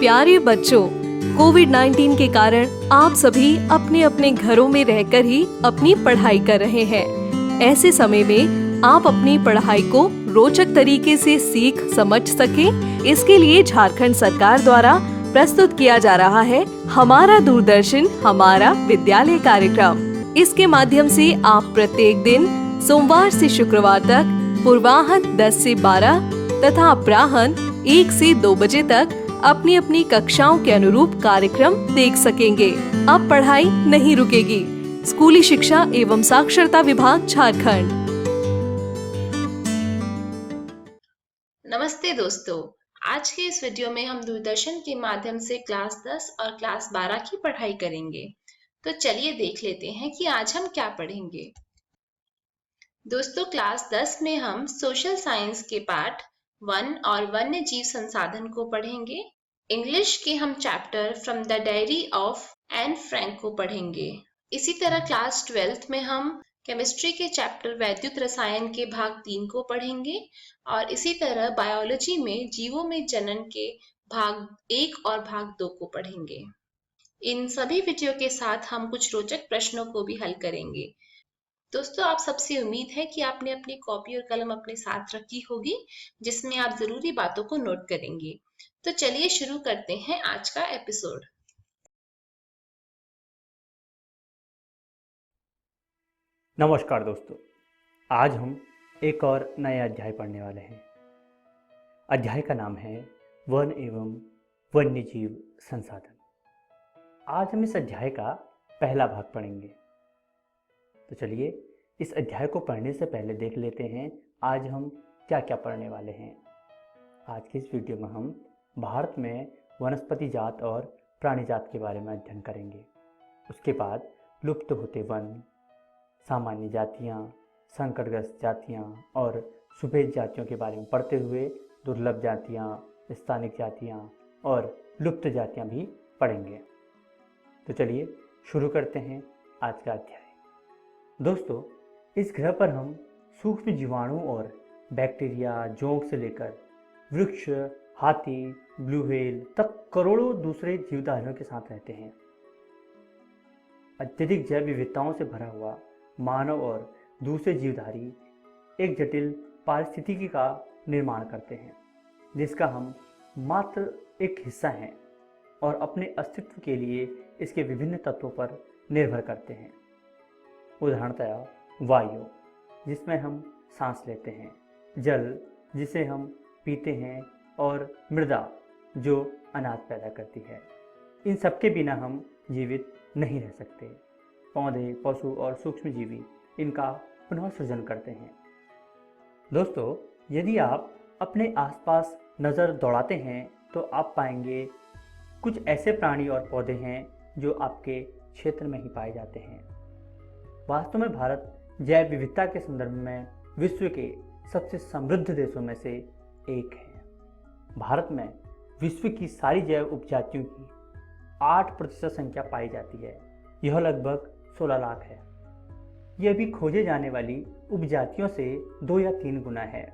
प्यारे बच्चों, कोविड-19 के कारण आप सभी अपने अपने घरों में रहकर ही अपनी पढ़ाई कर रहे हैं। ऐसे समय में आप अपनी पढ़ाई को रोचक तरीके से सीख समझ सकें, इसके लिए झारखंड सरकार द्वारा प्रस्तुत किया जा रहा है हमारा दूरदर्शन हमारा विद्यालय कार्यक्रम। इसके माध्यम से आप प्रत्येक दिन सोमवार से शुक्रवार तक पूर्वाह्न 10 से 12 तथा अपराह्न 1 से 2 बजे तक अपनी अपनी कक्षाओं के अनुरूप कार्यक्रम देख सकेंगे। अब पढ़ाई नहीं रुकेगी। स्कूली शिक्षा एवं साक्षरता विभाग झारखंड। नमस्ते दोस्तों, आज के इस वीडियो में हम दूरदर्शन के माध्यम से क्लास 10 और क्लास 12 की पढ़ाई करेंगे। तो चलिए देख लेते हैं कि आज हम क्या पढ़ेंगे। दोस्तों, क्लास 10 में हम सोशल साइंस के पाठ 1 और वन्य जीव संसाधन को पढ़ेंगे। इंग्लिश के हम chapter from the diary of Anne Frank को पढ़ेंगे। इसी तरह क्लास 12 में हम केमिस्ट्री के चैप्टर वैद्युत रसायन के भाग 3 को पढ़ेंगे और इसी तरह बायोलॉजी में जीवों में जनन के भाग 1 और भाग 2 को पढ़ेंगे। इन सभी वीडियो के साथ हम कुछ रोचक प्रश्नों को भी हल करेंगे। दोस्तों, आप सबसे उम्मीद है कि आपने अपनी कॉपी और कलम अपने साथ रखी होगी, जिसमें आप जरूरी बातों को नोट करेंगे। तो चलिए शुरू करते हैं आज का एपिसोड। नमस्कार दोस्तों, आज हम एक और नया अध्याय पढ़ने वाले हैं। अध्याय का नाम है वन एवं वन्य जीव संसाधन। आज हम इस अध्याय का पहला भाग पढ़ेंगे। तो चलिए इस अध्याय को पढ़ने से पहले देख लेते हैं आज हम क्या क्या पढ़ने वाले हैं। आज की इस वीडियो में हम भारत में वनस्पति जात और प्राणी जात के बारे में अध्ययन करेंगे। उसके बाद लुप्त होते वन, सामान्य जातियाँ, संकटग्रस्त जातियाँ और सुभेद जातियों के बारे में पढ़ते हुए दुर्लभ जातियाँ, स्थानिक जातियाँ और लुप्त जातियाँ भी पढ़ेंगे। तो चलिए शुरू करते हैं आज का अध्याय। दोस्तों, इस ग्रह पर हम सूक्ष्म जीवाणु और बैक्टीरिया, जोंक से लेकर वृक्ष, हाथी, ब्लू व्हेल तक करोड़ों दूसरे जीवधारियों के साथ रहते हैं। अत्यधिक जैव विविधताओं से भरा हुआ मानव और दूसरे जीवधारी एक जटिल पारिस्थितिकी का निर्माण करते हैं, जिसका हम मात्र एक हिस्सा हैं और अपने अस्तित्व के लिए इसके विभिन्न तत्वों पर निर्भर करते हैं। उदाहरणतया वायु, जिसमें हम सांस लेते हैं, जल, जिसे हम पीते हैं, और मृदा, जो अनाज पैदा करती है। इन सबके बिना हम जीवित नहीं रह सकते। पौधे, पशु और सूक्ष्मजीवी इनका पुनः सृजन करते हैं। दोस्तों, यदि आप अपने आसपास नज़र दौड़ाते हैं तो आप पाएंगे कुछ ऐसे प्राणी और पौधे हैं जो आपके क्षेत्र में ही पाए जाते हैं। वास्तव में भारत जैव विविधता के संदर्भ में विश्व के सबसे समृद्ध देशों में से एक है। भारत में विश्व की सारी जैव उपजातियों की 8% संख्या पाई जाती है। यह लगभग 16 लाख है। यह अभी खोजे जाने वाली उपजातियों से 2 या 3 गुना है।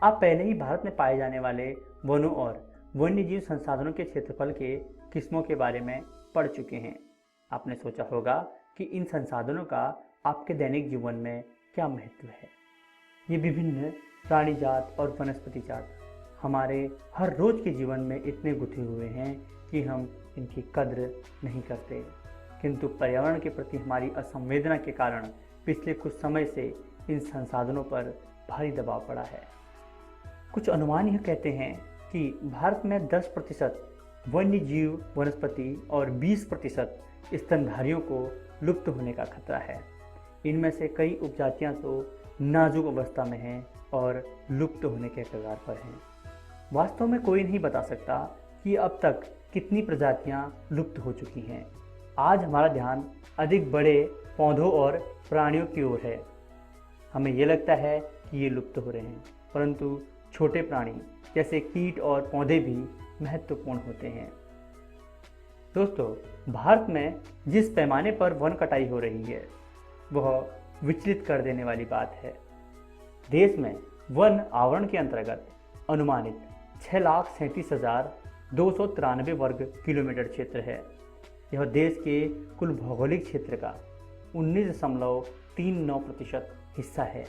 आप पहले ही भारत में पाए जाने वाले वनों और वन्यजीव संसाधनों के क्षेत्रफल के किस्मों के बारे में पढ़ चुके हैं। आपने सोचा होगा कि इन संसाधनों का आपके दैनिक जीवन में क्या महत्व है। ये विभिन्न प्राणी जात और वनस्पति जात हमारे हर रोज के जीवन में इतने गुथे हुए हैं कि हम इनकी कद्र नहीं करते, किंतु पर्यावरण के प्रति हमारी असंवेदना के कारण पिछले कुछ समय से इन संसाधनों पर भारी दबाव पड़ा है। कुछ अनुमान यह कहते हैं कि भारत में 10% वन्य जीव वनस्पति और 20% स्तनधारियों को लुप्त होने का खतरा है। इनमें से कई उपजातियां तो नाजुक अवस्था में हैं और लुप्त होने के कगार पर हैं। वास्तव में कोई नहीं बता सकता कि अब तक कितनी प्रजातियां लुप्त हो चुकी हैं। आज हमारा ध्यान अधिक बड़े पौधों और प्राणियों की ओर है। हमें यह लगता है कि ये लुप्त हो रहे हैं, परंतु छोटे प्राणी जैसे कीट और पौधे भी महत्वपूर्ण होते हैं। दोस्तों, भारत में जिस पैमाने पर वन कटाई हो रही है वह विचलित कर देने वाली बात है। देश में वन आवरण के अंतर्गत अनुमानित 6,37,000 293 वर्ग किलोमीटर क्षेत्र है। यह देश के कुल भौगोलिक क्षेत्र का 19.39% हिस्सा है।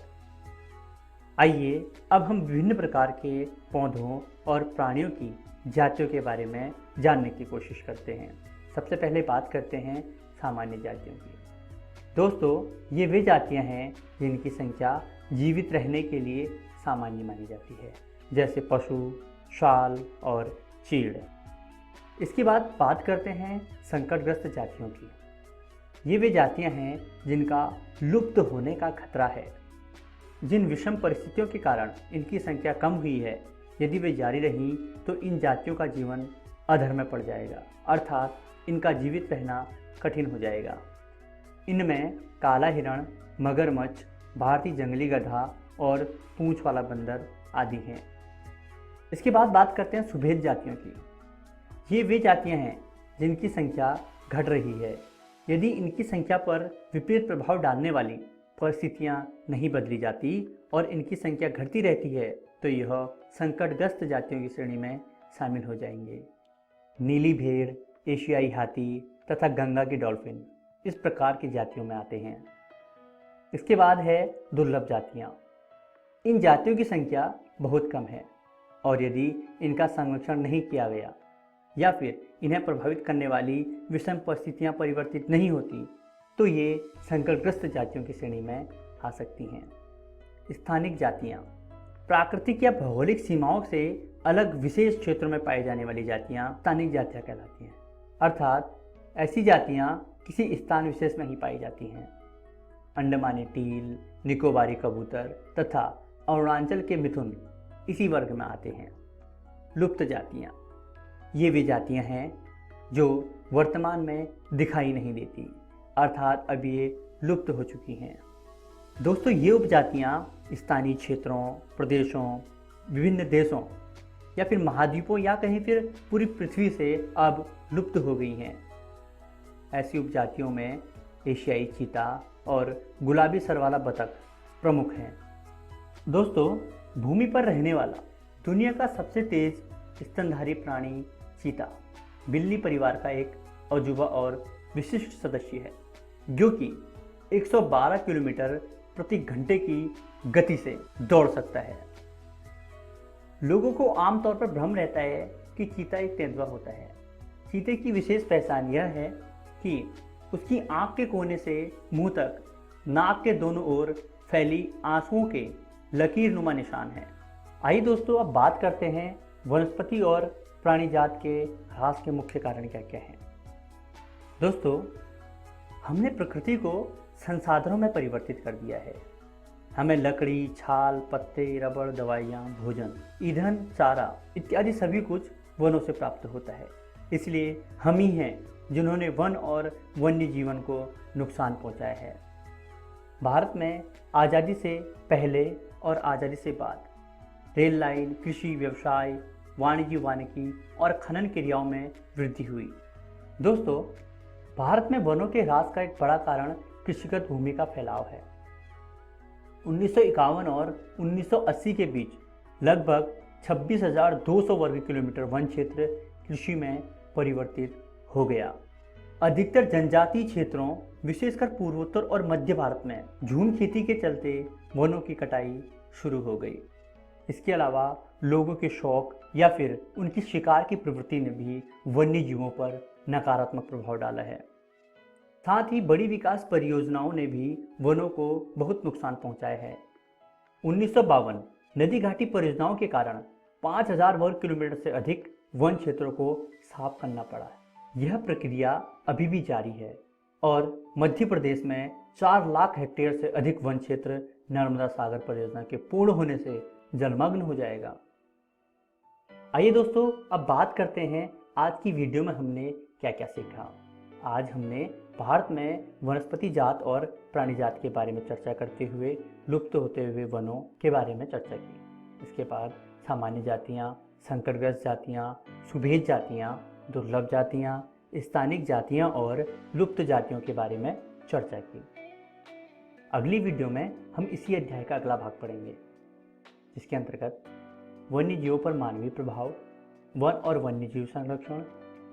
आइए अब हम विभिन्न प्रकार के पौधों और प्राणियों की जातियों के बारे में जानने की कोशिश करते हैं। सबसे पहले बात करते हैं सामान्य जातियों की। दोस्तों, ये वे जातियां हैं जिनकी संख्या जीवित रहने के लिए सामान्य मानी जाती है, जैसे पशु, शाल और चीड़। इसके बाद बात करते हैं संकटग्रस्त जातियों की। ये वे जातियां हैं जिनका लुप्त होने का खतरा है। जिन विषम परिस्थितियों के कारण इनकी संख्या कम हुई है, यदि वे जारी रहीं तो इन जातियों का जीवन अधर में पड़ जाएगा, अर्थात इनका जीवित रहना कठिन हो जाएगा। इनमें काला हिरण, मगरमच्छ, भारतीय जंगली गधा और पूंछ वाला बंदर आदि हैं। इसके बाद बात करते हैं सुभेद जातियों की। ये वे जातियां हैं जिनकी संख्या घट रही है। यदि इनकी संख्या पर विपरीत प्रभाव डालने वाली परिस्थितियां नहीं बदली जाती और इनकी संख्या घटती रहती है तो यह संकटग्रस्त जातियों की श्रेणी में शामिल हो जाएंगे। नीली भेड़, एशियाई हाथी तथा गंगा की डॉल्फिन इस प्रकार की जातियों में आते हैं। इसके बाद है दुर्लभ जातियाँ। इन जातियों की संख्या बहुत कम है और यदि इनका संरक्षण नहीं किया गया या फिर इन्हें प्रभावित करने वाली विषम परिस्थितियाँ परिवर्तित नहीं होती तो ये संकटग्रस्त जातियों की श्रेणी में आ सकती हैं। स्थानिक जातियाँ प्राकृतिक या भौगोलिक सीमाओं से अलग विशेष क्षेत्रों में पाई जाने वाली जातियाँ स्थानिक जातियाँ कहलाती हैं, अर्थात ऐसी जातियाँ किसी स्थान विशेष में ही पाई जाती हैं। अंडमानी टील, निकोबारी कबूतर तथा अरुणाचल के मिथुन इसी वर्ग में आते हैं। लुप्त जातियाँ ये वे जातियाँ हैं जो वर्तमान में दिखाई नहीं देती, अर्थात अब ये लुप्त हो चुकी हैं। दोस्तों, ये उपजातियाँ स्थानीय क्षेत्रों, प्रदेशों, विभिन्न देशों या फिर महाद्वीपों या कहीं फिर पूरी पृथ्वी से अब लुप्त हो गई हैं। ऐसी उपजातियों में एशियाई चीता और गुलाबी सर वाला बतख प्रमुख हैं। दोस्तों, भूमि पर रहने वाला दुनिया का सबसे तेज स्तनधारी प्राणी चीता बिल्ली परिवार का एक अजूबा और विशिष्ट सदस्य है, जो कि 112 किलोमीटर प्रति घंटे की गति से दौड़ सकता है। लोगों को आमतौर पर भ्रम रहता है कि चीता एक तेंदुआ होता है। चीते की विशेष पहचान यह है कि उसकी आंख के कोने से मुंह तक नाक के दोनों ओर फैली आंसुओं के लकीरनुमा निशान हैं। आइए दोस्तों, अब बात करते हैं वनस्पति और प्राणी जात के ह्रास के मुख्य कारण क्या क्या हैं। दोस्तों, हमने प्रकृति को संसाधनों में परिवर्तित कर दिया है। हमें लकड़ी, छाल, पत्ते, रबड़, दवाइयाँ, भोजन, ईंधन, चारा इत्यादि सभी कुछ वनों से प्राप्त होता है। इसलिए हम ही हैं जिन्होंने वन और वन्य जीवन को नुकसान पहुंचाया है। भारत में आज़ादी से पहले और आज़ादी से बाद रेल लाइन, कृषि, व्यवसाय, वाणिज्य, वानिकी और खनन क्रियाओं में वृद्धि हुई। दोस्तों, भारत में वनों के ह्रास का एक बड़ा कारण कृषिगत भूमि का फैलाव है। 1951 और 1980 के बीच लगभग 26,200 वर्ग किलोमीटर वन क्षेत्र कृषि में परिवर्तित हो गया। अधिकतर जनजातीय क्षेत्रों, विशेषकर पूर्वोत्तर और मध्य भारत में झूम खेती के चलते वनों की कटाई शुरू हो गई। इसके अलावा लोगों के शौक या फिर उनकी शिकार की प्रवृत्ति ने भी वन्य जीवों पर नकारात्मक प्रभाव डाला है। साथ ही बड़ी विकास परियोजनाओं ने भी वनों को बहुत नुकसान पहुंचाया है। 1952 नदी घाटी परियोजनाओं के कारण 5,000 वर्ग किलोमीटर से अधिक वन क्षेत्रों को साफ करना पड़ा। यह प्रक्रिया अभी भी जारी है और मध्य प्रदेश में 4 लाख हेक्टेयर से अधिक वन क्षेत्र नर्मदा सागर परियोजना के पूर्ण होने से जलमग्न हो जाएगा। आइए दोस्तों, अब बात करते हैं आज की वीडियो में हमने क्या क्या सीखा। आज हमने भारत में वनस्पति जात और प्राणी जात के बारे में चर्चा करते हुए लुप्त होते हुए वनों के बारे में चर्चा की। इसके बाद सामान्य जातियाँ, संकटग्रस्त जातियाँ, सुभेद जातियाँ, दुर्लभ जातियाँ, स्थानिक जातियाँ और लुप्त जातियों के बारे में चर्चा की। अगली वीडियो में हम इसी अध्याय का अगला भाग पढ़ेंगे, जिसके अंतर्गत वन्य जीवों पर मानवीय प्रभाव, वन और वन्यजीव संरक्षण,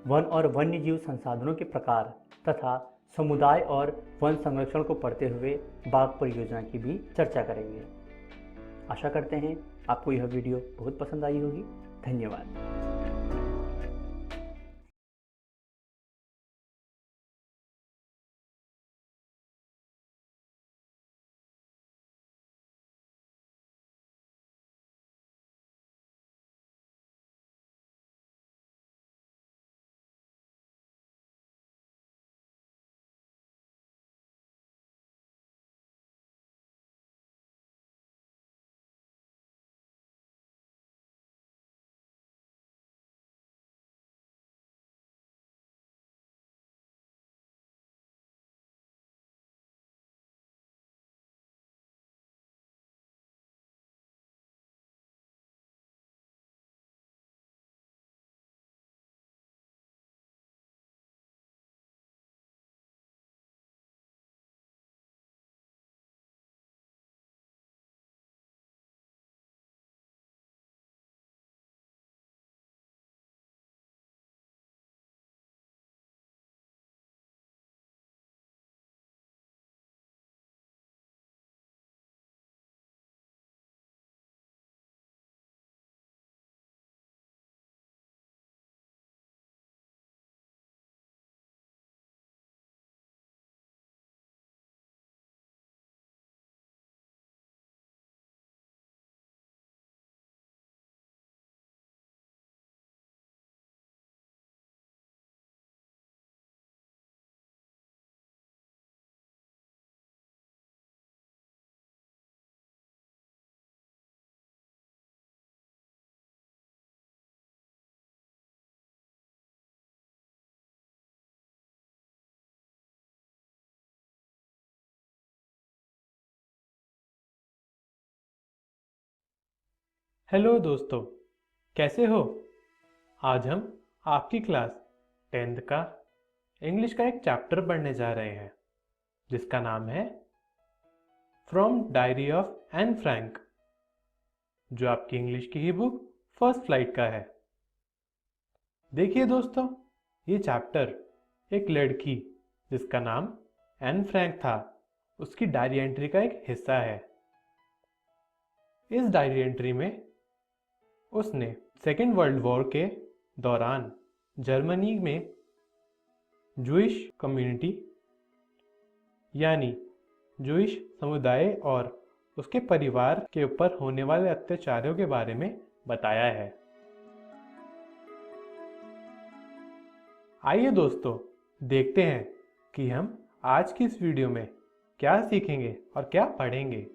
वन और वन्यजीव संसाधनों के प्रकार तथा समुदाय और वन संरक्षण को पढ़ते हुए बाघ परियोजना की भी चर्चा करेंगे। आशा करते हैं आपको यह वीडियो बहुत पसंद आई होगी। धन्यवाद। हेलो दोस्तों, कैसे हो? आज हम आपकी क्लास 10th का इंग्लिश का एक चैप्टर पढ़ने जा रहे हैं जिसका नाम है from diary of Anne Frank, जो आपकी इंग्लिश की ही बुक फर्स्ट फ्लाइट का है। देखिए दोस्तों, ये चैप्टर एक लड़की जिसका नाम एन फ्रैंक था उसकी डायरी एंट्री का एक हिस्सा है। इस डायरी एंट्री में उसने सेकेंड वर्ल्ड वॉर के दौरान जर्मनी में जूइश कम्युनिटी यानी जूइश समुदाय और उसके परिवार के ऊपर होने वाले अत्याचारों के बारे में बताया है। आइए दोस्तों, देखते हैं कि हम आज की इस वीडियो में क्या सीखेंगे और क्या पढ़ेंगे।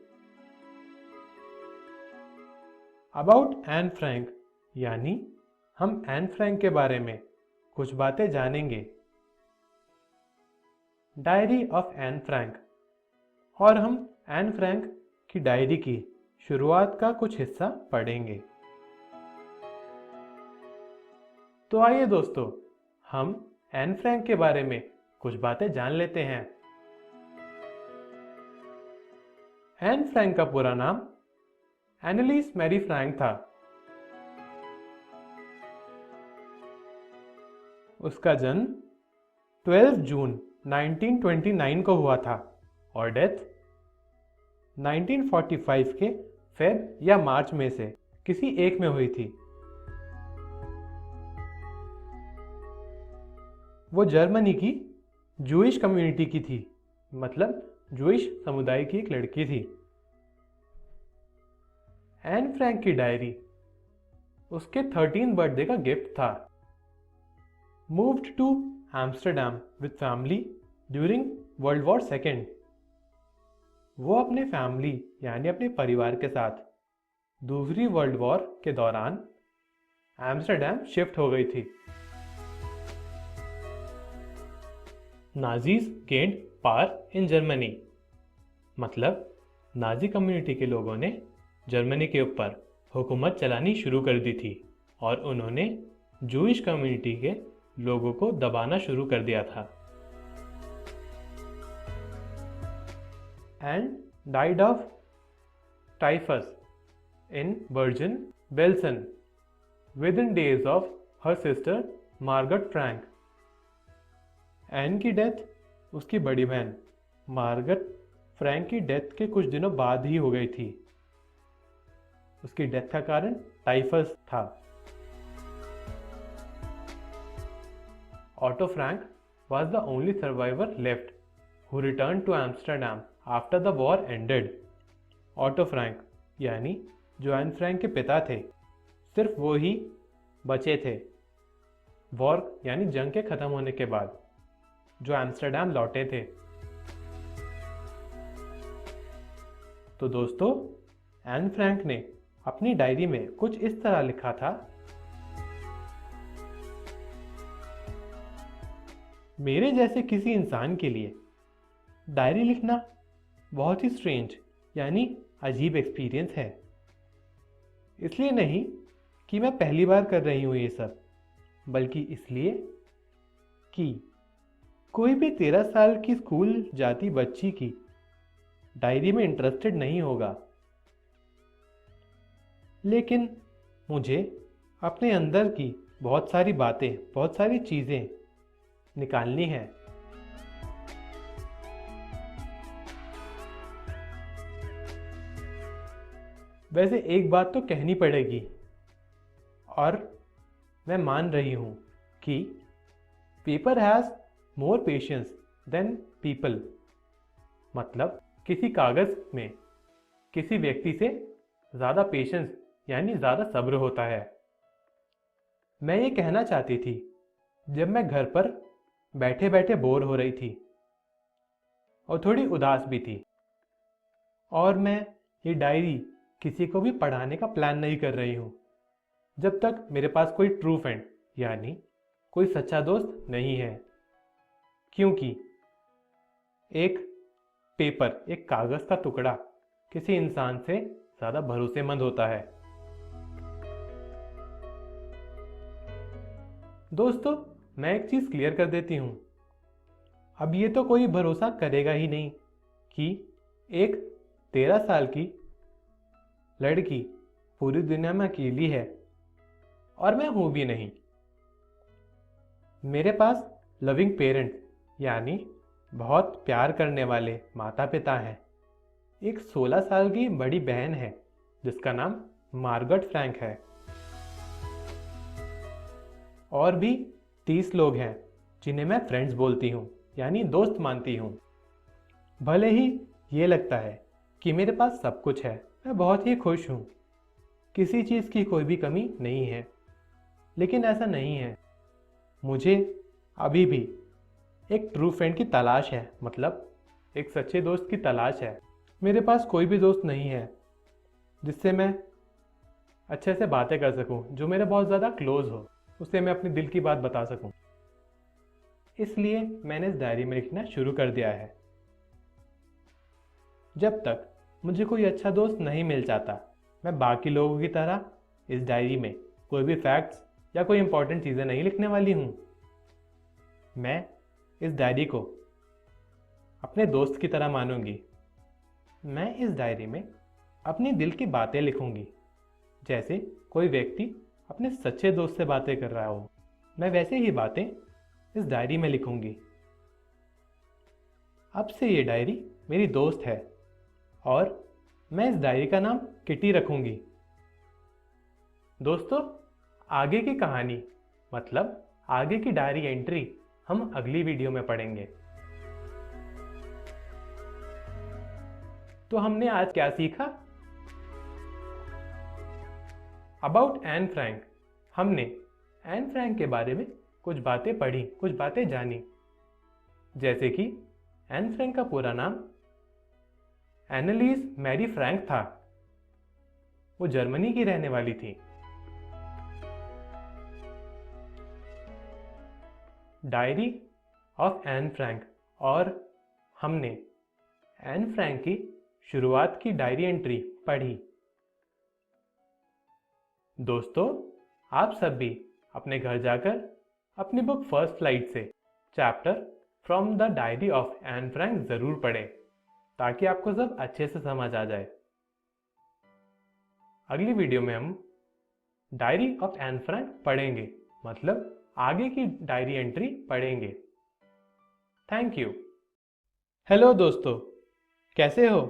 अबाउट एन फ्रैंक, यानी हम एन फ्रैंक के बारे में कुछ बातें जानेंगे। डायरी ऑफ एन फ्रैंक, और हम एन फ्रैंक की डायरी की शुरुआत का कुछ हिस्सा पढ़ेंगे। तो आइए दोस्तों, हम एन फ्रैंक के बारे में कुछ बातें जान लेते हैं। एन फ्रैंक का पूरा नाम एनालिस मैरी फ्रैंक था। उसका जन्म 12 जून 1929 को हुआ था और डेथ 1945 के फेब या मार्च में से किसी एक में हुई थी। वो जर्मनी की जूइश कम्युनिटी की थी, मतलब जूइश समुदाय की एक लड़की थी। एन फ्रैंक की डायरी उसके 13th बर्थडे का गिफ्ट था। Moved to Amsterdam with family during world war second, वो अपने फैमिली यानी अपने परिवार के साथ दूसरी वर्ल्ड वॉर के दौरान एम्स्टरडैम शिफ्ट हो गई थी। Nazis gained power in Germany, मतलब नाजी कम्युनिटी के लोगों ने जर्मनी के ऊपर हुकूमत चलानी शुरू कर दी थी और उन्होंने जूइश कम्युनिटी के लोगों को दबाना शुरू कर दिया था। And died of typhus in Bergen-Belsen within days of her sister Margaret Frank. Anne की डेथ उसकी बड़ी बहन मार्गरेट फ्रैंक की डेथ के कुछ दिनों बाद ही हो गई थी। उसकी डेथ का कारण टाइफस था। Otto Frank was the only survivor left who returned to Amsterdam after the war ended. Otto Frank यानी जो एन फ्रैंक के पिता थे, सिर्फ वो ही बचे थे वॉर यानी जंग के खत्म होने के बाद, जो एम्स्टर्डम लौटे थे। तो दोस्तों, एन फ्रैंक ने अपनी डायरी में कुछ इस तरह लिखा था। मेरे जैसे किसी इंसान के लिए डायरी लिखना बहुत ही स्ट्रेंज यानी अजीब एक्सपीरियंस है। इसलिए नहीं कि मैं पहली बार कर रही हूँ ये सब, बल्कि इसलिए कि कोई भी 13 साल की स्कूल जाती बच्ची की डायरी में इंटरेस्टेड नहीं होगा। लेकिन मुझे अपने अंदर की बहुत सारी बातें, बहुत सारी चीज़ें निकालनी है। वैसे एक बात तो कहनी पड़ेगी, और मैं मान रही हूं कि paper has more patience than people. मतलब किसी कागज में किसी व्यक्ति से ज़्यादा पेशेंस यानी ज़्यादा सब्र होता है। मैं ये कहना चाहती थी जब मैं घर पर बैठे बैठे बोर हो रही थी और थोड़ी उदास भी थी, और मैं ये डायरी किसी को भी पढ़ाने का प्लान नहीं कर रही हूँ जब तक मेरे पास कोई ट्रू फ्रेंड यानी कोई सच्चा दोस्त नहीं है। क्योंकि एक पेपर, एक कागज़ का टुकड़ा किसी इंसान से ज़्यादा भरोसेमंद होता है। दोस्तों, मैं एक चीज़ क्लियर कर देती हूँ। अब ये तो कोई भरोसा करेगा ही नहीं कि एक 13 साल की लड़की पूरी दुनिया में अकेली है, और मैं हूँ भी नहीं। मेरे पास लविंग पेरेंट्स यानी बहुत प्यार करने वाले माता पिता हैं। एक 16 साल की बड़ी बहन है जिसका नाम मार्गरेट फ्रैंक है, और भी 30 लोग हैं जिन्हें मैं फ्रेंड्स बोलती हूँ यानी दोस्त मानती हूँ। भले ही ये लगता है कि मेरे पास सब कुछ है, मैं बहुत ही खुश हूँ, किसी चीज़ की कोई भी कमी नहीं है, लेकिन ऐसा नहीं है। मुझे अभी भी एक ट्रू फ्रेंड की तलाश है, मतलब एक सच्चे दोस्त की तलाश है। मेरे पास कोई भी दोस्त नहीं है जिससे मैं अच्छे से बातें कर सकूं, जो मेरे बहुत ज़्यादा क्लोज हो, उससे मैं अपने दिल की बात बता सकूं। इसलिए मैंने इस डायरी में लिखना शुरू कर दिया है। जब तक मुझे कोई अच्छा दोस्त नहीं मिल जाता, मैं बाकी लोगों की तरह इस डायरी में कोई भी फैक्ट्स या कोई इंपॉर्टेंट चीज़ें नहीं लिखने वाली हूँ। मैं इस डायरी को अपने दोस्त की तरह मानूंगी। मैं इस डायरी में अपनी दिल की बातें लिखूंगी, जैसे कोई व्यक्ति अपने सच्चे दोस्त से बातें कर रहा हो। मैं वैसे ही बातें इस डायरी में लिखूंगी। अब से ये डायरी मेरी दोस्त है, और मैं इस डायरी का नाम किटी रखूंगी। दोस्तों, आगे की कहानी मतलब आगे की डायरी एंट्री हम अगली वीडियो में पढ़ेंगे। तो हमने आज क्या सीखा? About Anne Frank. हमने एन फ्रैंक के बारे में कुछ बातें पढ़ी, कुछ बातें जानी, जैसे कि एन फ्रैंक का पूरा नाम एनालिस मैरी फ्रैंक था। वो जर्मनी की रहने वाली थी। डायरी ऑफ एन फ्रैंक, और हमने एन फ्रैंक की शुरुआत की डायरी एंट्री पढ़ी। दोस्तों, आप सब भी अपने घर जाकर अपनी बुक फर्स्ट फ्लाइट से chapter from the diary of Anne Frank ज़रूर पढ़ें, ताकि आपको सब अच्छे से समझ आ जाए। अगली वीडियो में हम डायरी ऑफ एन फ्रैंक पढ़ेंगे, मतलब आगे की डायरी एंट्री पढ़ेंगे। Thank you. हेलो दोस्तों, कैसे हो?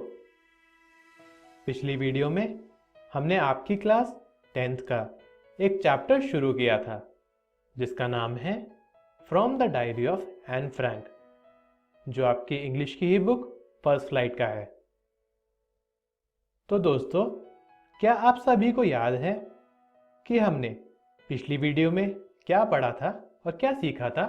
पिछली वीडियो में हमने आपकी क्लास 10th का एक चैप्टर शुरू किया था जिसका नाम है from the diary of Anne Frank, जो आपकी इंग्लिश की ही बुक फर्स्ट लाइट का है। तो दोस्तों, क्या आप सभी को याद है कि हमने पिछली वीडियो में क्या पढ़ा था और क्या सीखा था?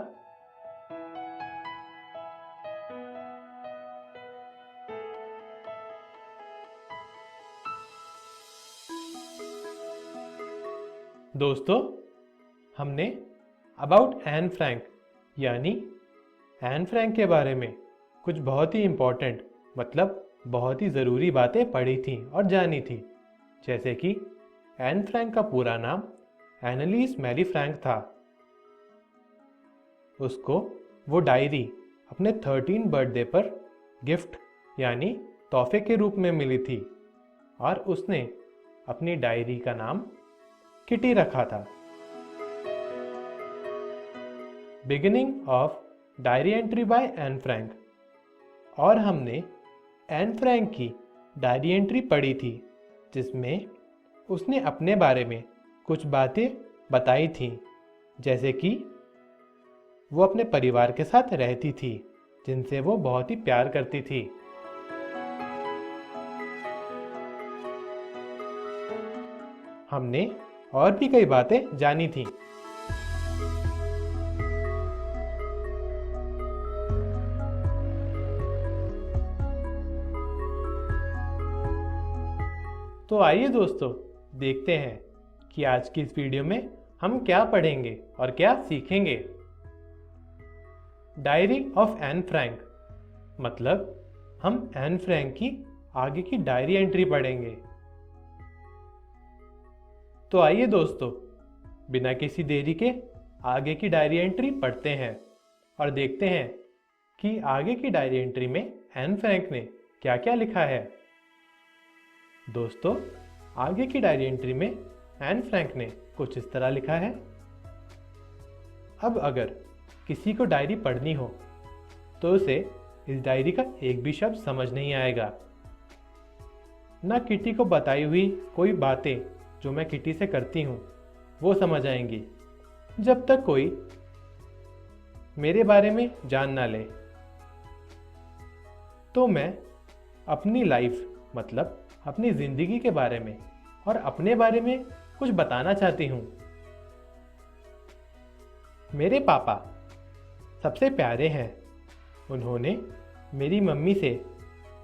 दोस्तों, हमने अबाउट एन फ्रैंक यानी एन फ्रैंक के बारे में कुछ बहुत ही इम्पोर्टेंट मतलब बहुत ही ज़रूरी बातें पढ़ी थी और जानी थी। जैसे कि एन फ्रैंक का पूरा नाम एनालिस मैरी फ्रैंक था। उसको वो डायरी अपने 13 बर्थडे पर गिफ्ट यानी तोहफे के रूप में मिली थी और उसने अपनी डायरी का नाम किटी रखा था। Beginning of diary entry by Anne Frank, और हमने एन फ्रैंक की डायरी एंट्री पढ़ी थी जिसमें उसने अपने बारे में कुछ बातें बताई थीं, जैसे कि वो अपने परिवार के साथ रहती थी जिनसे वो बहुत ही प्यार करती थी। हमने और भी कई बातें जानी थी। तो आइए दोस्तों, देखते हैं कि आज की इस वीडियो में हम क्या पढ़ेंगे और क्या सीखेंगे। डायरी ऑफ एन फ्रैंक मतलब हम एन फ्रैंक की आगे की डायरी एंट्री पढ़ेंगे। तो आइए दोस्तों, बिना किसी देरी के आगे की डायरी एंट्री पढ़ते हैं और देखते हैं कि आगे की डायरी एंट्री में एन फ्रैंक ने क्या क्या लिखा है। दोस्तों, आगे की डायरी एंट्री में एन फ्रैंक ने कुछ इस तरह लिखा है। अब अगर किसी को डायरी पढ़नी हो तो उसे इस डायरी का एक भी शब्द समझ नहीं आएगा। ना किटी को बताई हुई कोई बातें जो मैं किटी से करती हूँ वो समझ आएंगी, जब तक कोई मेरे बारे में जान ना ले। तो मैं अपनी लाइफ मतलब अपनी जिंदगी के बारे में और अपने बारे में कुछ बताना चाहती हूँ। मेरे पापा सबसे प्यारे हैं। उन्होंने मेरी मम्मी से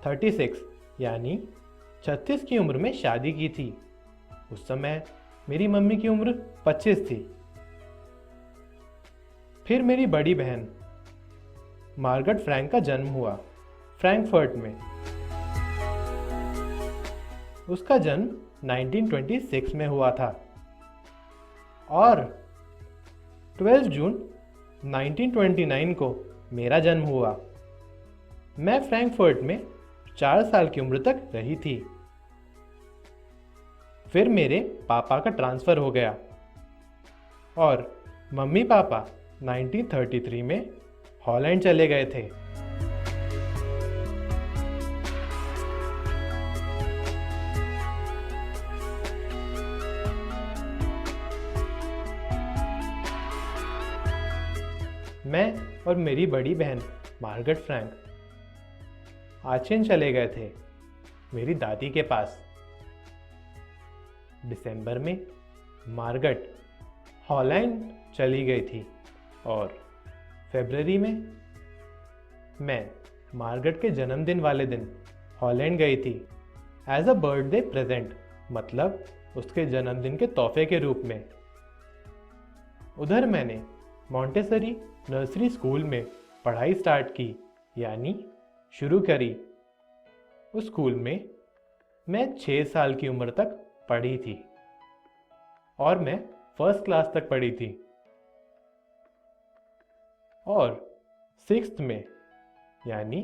36 यानी 36 की उम्र में शादी की थी। उस समय मेरी मम्मी की उम्र 25 थी। फिर मेरी बड़ी बहन मार्गरेट फ्रैंक का जन्म हुआ फ्रैंकफर्ट में। उसका जन्म 1926 में हुआ था और 12 जून 1929 को मेरा जन्म हुआ। मैं फ्रैंकफर्ट में 4 साल की उम्र तक रही थी। फिर मेरे पापा का ट्रांसफ़र हो गया और मम्मी पापा 1933 में हॉलैंड चले गए थे। मैं और मेरी बड़ी बहन मार्गरेट फ्रैंक आचेन चले गए थे मेरी दादी के पास। दिसंबर में मार्गरेट हॉलैंड चली गई थी और फरवरी में मैं मार्गरेट के जन्मदिन वाले दिन हॉलैंड गई थी एज अ बर्थडे प्रेजेंट मतलब उसके जन्मदिन के तोहफे के रूप में। उधर मैंने मॉन्टेसरी नर्सरी स्कूल में पढ़ाई स्टार्ट की यानी शुरू करी। उस स्कूल में मैं 6 साल की उम्र तक पढ़ी थी और मैं फर्स्ट क्लास तक पढ़ी थी। और 6th में यानी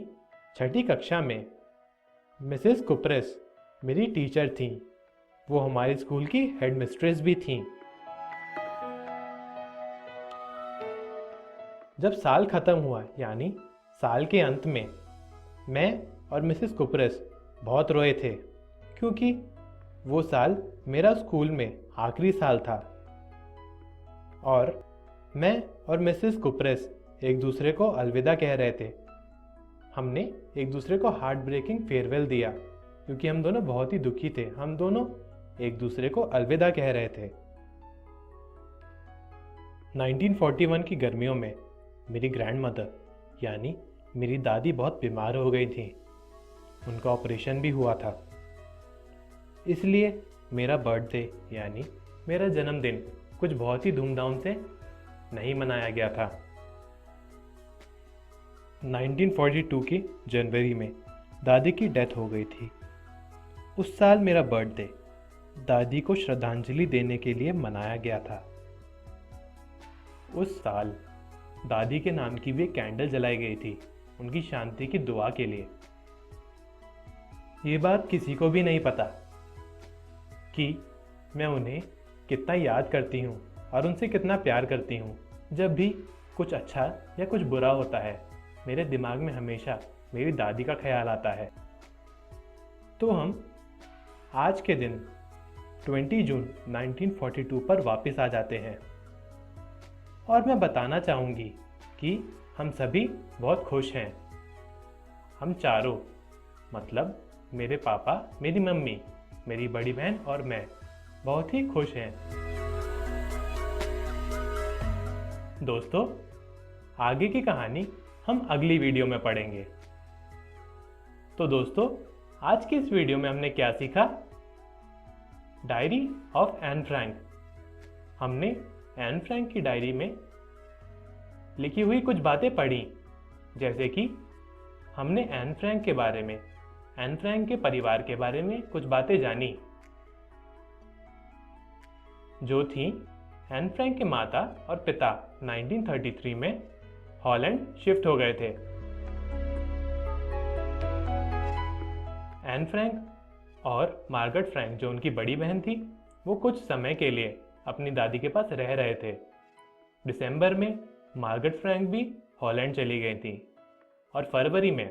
6ठी कक्षा में मिसेस कुपरेस मेरी टीचर थी। वो हमारी स्कूल की हेड मिस्ट्रेस भी थी। जब साल ख़त्म हुआ यानी साल के अंत में मैं और मिसेस कुपरस बहुत रोए थे, क्योंकि वो साल मेरा स्कूल में आखिरी साल था और मैं और मिसेस कुपरस एक दूसरे को अलविदा कह रहे थे। हमने एक दूसरे को हार्ट ब्रेकिंग फेयरवेल दिया, क्योंकि हम दोनों बहुत ही दुखी थे। हम दोनों एक दूसरे को अलविदा कह रहे थे। 1941 की गर्मियों में मेरी ग्रैंडमदर यानी मेरी दादी बहुत बीमार हो गई थी। उनका ऑपरेशन भी हुआ था, इसलिए मेरा बर्थडे यानी मेरा जन्मदिन कुछ बहुत ही धूमधाम से नहीं मनाया गया था। 1942 की जनवरी में दादी की डेथ हो गई थी। उस साल मेरा बर्थडे दादी को श्रद्धांजलि देने के लिए मनाया गया था। उस साल दादी के नाम की भी एक कैंडल जलाई गई थी, उनकी शांति की दुआ के लिए। ये बात किसी को भी नहीं पता कि मैं उन्हें कितना याद करती हूँ और उनसे कितना प्यार करती हूँ। जब भी कुछ अच्छा या कुछ बुरा होता है, मेरे दिमाग में हमेशा मेरी दादी का ख्याल आता है। तो हम आज के दिन 20 जून 1942 पर वापस आ जाते हैं और मैं बताना चाहूँगी कि हम सभी बहुत खुश हैं। हम चारों, मतलब मेरे पापा, मेरी मम्मी, मेरी बड़ी बहन और मैं बहुत ही खुश हैं। दोस्तों, आगे की कहानी हम अगली वीडियो में पढ़ेंगे। तो दोस्तों, आज की इस वीडियो में हमने क्या सीखा? Diary of Anne Frank. हमने एन फ्रैंक की डायरी में लिखी हुई कुछ बातें पढ़ी, जैसे कि हमने एन फ्रैंक के बारे में, एन फ्रैंक के परिवार के बारे में कुछ बातें जानी, जो थी एन फ्रैंक के माता और पिता 1933 में हॉलैंड शिफ्ट हो गए थे। एन फ्रैंक और मार्गरेट फ्रैंक, जो उनकी बड़ी बहन थी, वो कुछ समय के लिए अपनी दादी के पास रह रहे थे। दिसंबर में मार्गरेट फ्रैंक भी हॉलैंड चली गई थी और फरवरी में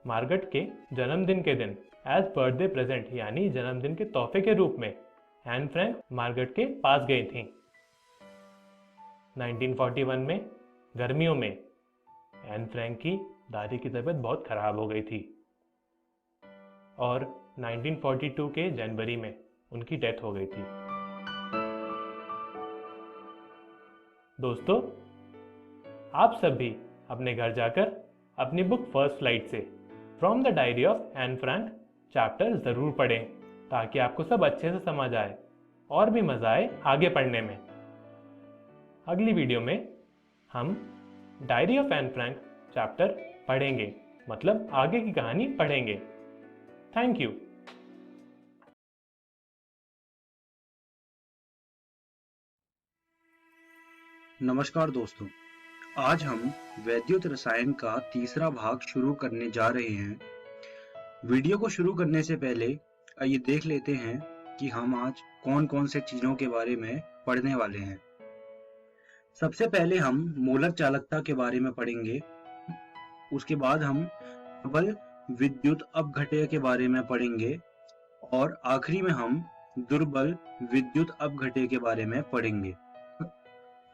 मार्गरेट के जन्मदिन के दिन एज बर्थडे प्रेजेंट यानी जन्मदिन के तोहफे के रूप में एन फ्रैंक मार्गरेट के पास गई थी। 1941 में गर्मियों में एन फ्रैंक की दादी की तबीयत बहुत खराब हो गई थी और 1942 के जनवरी में उनकी डेथ हो गई थी। दोस्तों, आप सभी अपने घर जाकर अपनी बुक फर्स्ट फ्लाइट से from the diary of Anne Frank chapter ज़रूर पढ़ें, ताकि आपको सब अच्छे से समझ आए और भी मज़ा आए आगे पढ़ने में। अगली वीडियो में हम diary of Anne Frank chapter पढ़ेंगे, मतलब आगे की कहानी पढ़ेंगे। Thank you. नमस्कार दोस्तों, आज हम वैद्युत रसायन का तीसरा भाग शुरू करने जा रहे हैं। वीडियो को शुरू करने से पहले आइए देख लेते हैं कि हम आज कौन कौन से चीजों के बारे में पढ़ने वाले हैं। सबसे पहले हम मोलर चालकता के बारे में पढ़ेंगे, उसके बाद हम प्रबल विद्युत अपघट्य के बारे में पढ़ेंगे और आखिरी में हम दुर्बल विद्युत अपघट्य के बारे में पढ़ेंगे।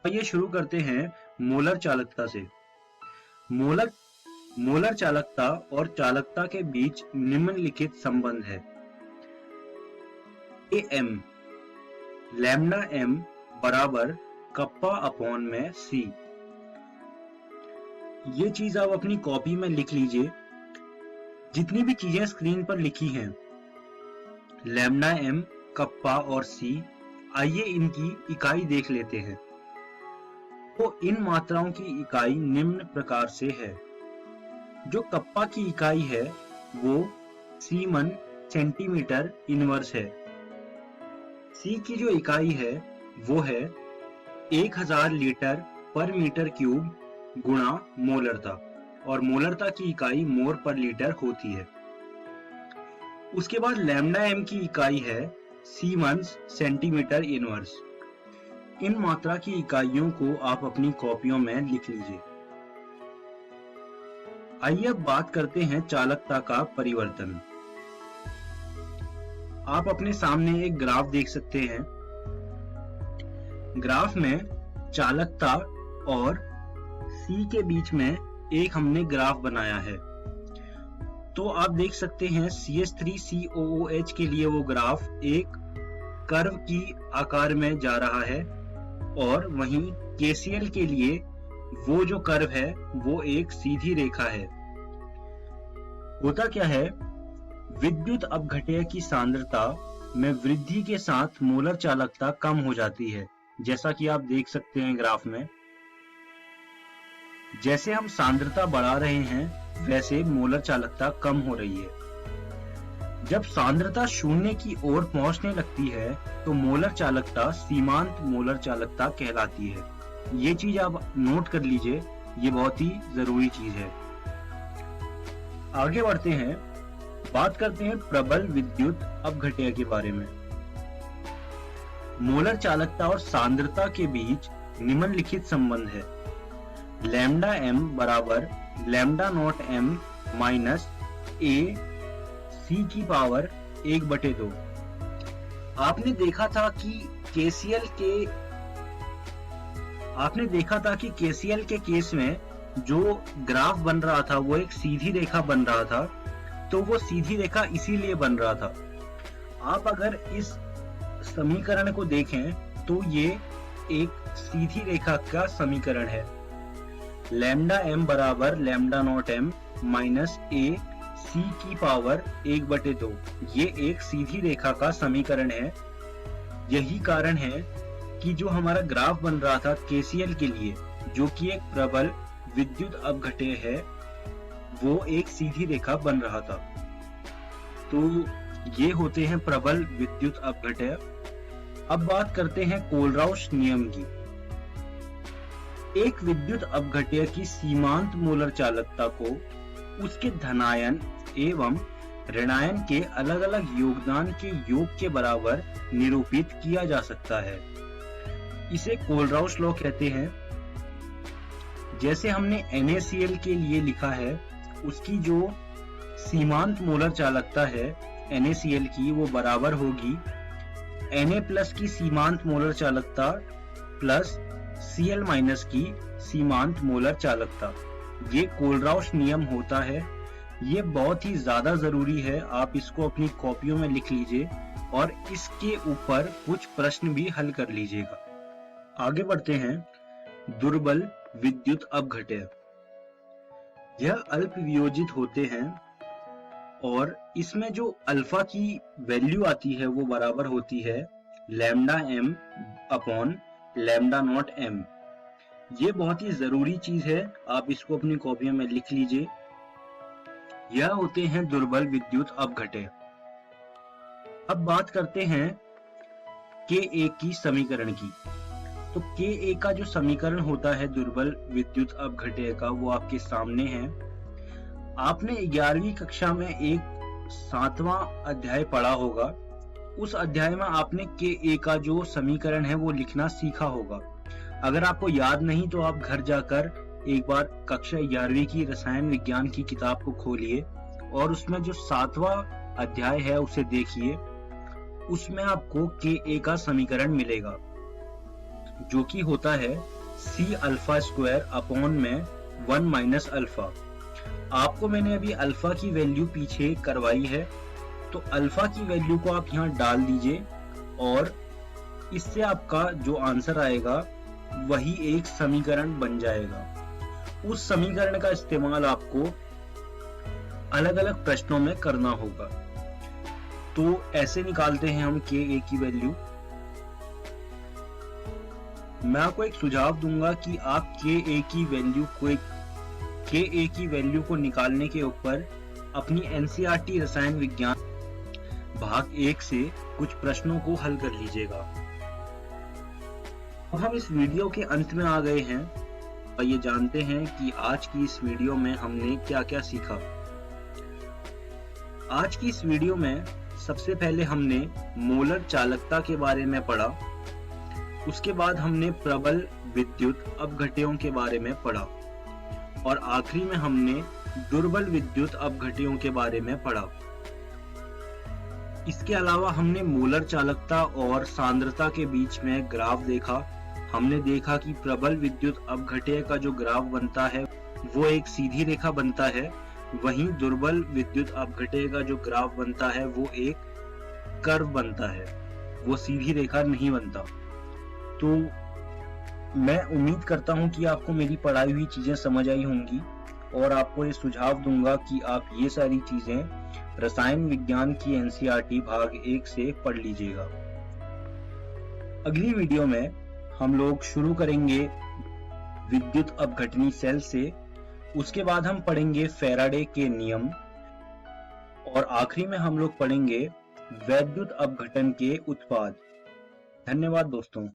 आइए शुरू करते हैं मोलर चालकता से। मोलर चालकता और चालकता के बीच निम्नलिखित संबंध है। Am लैम्डा m बराबर कप्पा अपॉन में C। ये चीज आप अपनी कॉपी में लिख लीजिए। जितनी भी चीजें स्क्रीन पर लिखी हैं, लैम्डा m, कप्पा और C, आइए इनकी इकाई देख लेते हैं। तो इन मात्राओं की इकाई निम्न प्रकार से है। जो कप्पा की इकाई है वो सीमन सेंटीमीटर इनवर्स है। सी की जो इकाई है वो है 1000 लीटर पर मीटर क्यूब गुणा मोलरता, और मोलरता की इकाई मोल पर लीटर होती है। उसके बाद लैम्डा एम की इकाई है सीमन्स सेंटीमीटर इनवर्स। इन मात्रा की इकाइयों को आप अपनी कॉपियों में लिख लीजिए। आइए अब बात करते हैं चालकता का परिवर्तन। आप अपने सामने एक ग्राफ देख सकते हैं। ग्राफ में चालकता और C के बीच में एक हमने ग्राफ बनाया है। तो आप देख सकते हैं CH3COOH के लिए वो ग्राफ एक कर्व की आकार में जा रहा है और वहीं KCl के लिए वो जो कर्व है वो एक सीधी रेखा है। होता क्या है, विद्युत अपघट्य की सांद्रता में वृद्धि के साथ मोलर चालकता कम हो जाती है, जैसा कि आप देख सकते हैं ग्राफ में। जैसे हम सांद्रता बढ़ा रहे हैं वैसे मोलर चालकता कम हो रही है। जब सांद्रता शून्य की ओर पहुंचने लगती है तो मोलर चालकता सीमांत मोलर चालकता कहलाती है। ये चीज आप नोट कर लीजिए, ये बहुत ही जरूरी चीज है। आगे बढ़ते हैं, बात करते हैं प्रबल विद्युत अपघट्य के बारे में। मोलर चालकता और सांद्रता के बीच निम्नलिखित संबंध है। लैम्डा m बराबर lambda naught m minus a c की पावर 1/2। आपने देखा था कि KCl के केस में जो ग्राफ बन रहा था वो एक सीधी रेखा बन रहा था। तो वो सीधी रेखा इसीलिए बन रहा था। आप अगर इस समीकरण को देखें तो ये एक सीधी रेखा का समीकरण है। लैम्डा m बराबर lambda naught m minus a c की पावर 1/2। ये एक सीधी रेखा का समीकरण है। यही कारण है कि जो हमारा ग्राफ बन रहा था KCl के लिए, जो कि एक प्रबल विद्युत अपघट्य है, वो एक सीधी रेखा बन रहा था। तो ये होते हैं प्रबल विद्युत अपघट्य। अब बात करते हैं कोलराउस नियम की। एक विद्युत अपघट्य की सीमांत मोलर चालकता को उसके धनायन एवं ऋणायन के अलग अलग योगदान के योग के बराबर निरूपित किया जा सकता है। इसे कोलराउस लॉ कहते हैं। जैसे हमने NaCl के लिए लिखा है, उसकी जो सीमांत मोलर चालकता है NaCl की, वो बराबर होगी Na+ की सीमांत मोलर चालकता प्लस Cl- की सीमांत मोलर चालकता। ये कोलराउस नियम होता है। ये बहुत ही ज्यादा जरूरी है। आप इसको अपनी कॉपियों में लिख लीजिए और इसके ऊपर कुछ प्रश्न भी हल कर लीजिएगा। आगे बढ़ते हैं, दुर्बल विद्युत अपघट्य। यह अल्प वियोजित होते हैं और इसमें जो अल्फा की वैल्यू आती है वो बराबर होती है lambda m upon lambda naught m। ये बहुत ही जरूरी चीज है, आप इसको अपनी कॉपियों में लिख लीजिए। यह होते हैं दुर्बल विद्युत अपघट्य। अब बात करते हैं Ka की समीकरण की। तो Ka का जो समीकरण होता है दुर्बल विद्युत अपघट्य का, वो आपके सामने है। आपने 11वीं कक्षा में एक 7वां अध्याय पढ़ा होगा। उस अध्याय में आपने Ka का जो समीकरण है वो लिखना सीखा होगा। अगर आपको याद नहीं तो आप घर जाकर एक बार कक्षा 11वीं की रसायन विज्ञान की किताब को खोलिए और उसमें जो 7वां अध्याय है उसे देखिए। उसमें आपको Ka का समीकरण मिलेगा, जो कि होता है C∝² अपॉन में 1 माइनस अल्फा। आपको मैंने अभी अल्फा की वैल्यू पीछे करवाई है, तो अल्फा की वैल्यू को आप यहाँ डाल दीजिए और इससे आपका जो आंसर आएगा वही एक समीकरण बन जाएगा। उस समीकरण का इस्तेमाल आपको अलग अलग प्रश्नों में करना होगा। तो ऐसे निकालते हैं हम Ka की वैल्यू। मैं आपको एक सुझाव दूंगा कि आप Ka की वैल्यू को निकालने के ऊपर अपनी NCERT रसायन विज्ञान भाग 1 से कुछ प्रश्नों को हल कर लीजिएगा। अब हम इस वीडियो के अंत में आ गए हैं और ये जानते हैं कि आज की इस वीडियो में हमने क्या क्या सीखा। आज की इस वीडियो में सबसे पहले हमने मोलर चालकता के बारे में पढ़ा। उसके बाद हमने प्रबल विद्युत अपघट्यों के बारे में पढ़ा और आखिरी में हमने दुर्बल विद्युत अपघट्यों के बारे में पढ़ा। इसके अलावा हमने मोलर चालकता और सांद्रता के बीच में ग्राफ देखा। हमने देखा कि प्रबल विद्युत अपघट्य का जो ग्राफ बनता है वो एक सीधी रेखा बनता है, वहीं दुर्बल विद्युत अपघट्य का जो ग्राफ बनता है वो एक कर्व बनता है, वो सीधी रेखा नहीं बनता। तो मैं उम्मीद करता हूं कि आपको मेरी पढ़ाई हुई चीजें समझ आई होंगी और आपको ये सुझाव दूंगा कि आप ये सारी चीजें रसायन विज्ञान की एनसीईआरटी भाग 1 से पढ़ लीजिएगा। अगली वीडियो में हम लोग शुरू करेंगे विद्युत अपघटनी सेल से, उसके बाद हम पढ़ेंगे फैराडे के नियम और आखिरी में हम लोग पढ़ेंगे वैद्युत अपघटन के उत्पाद। धन्यवाद दोस्तों।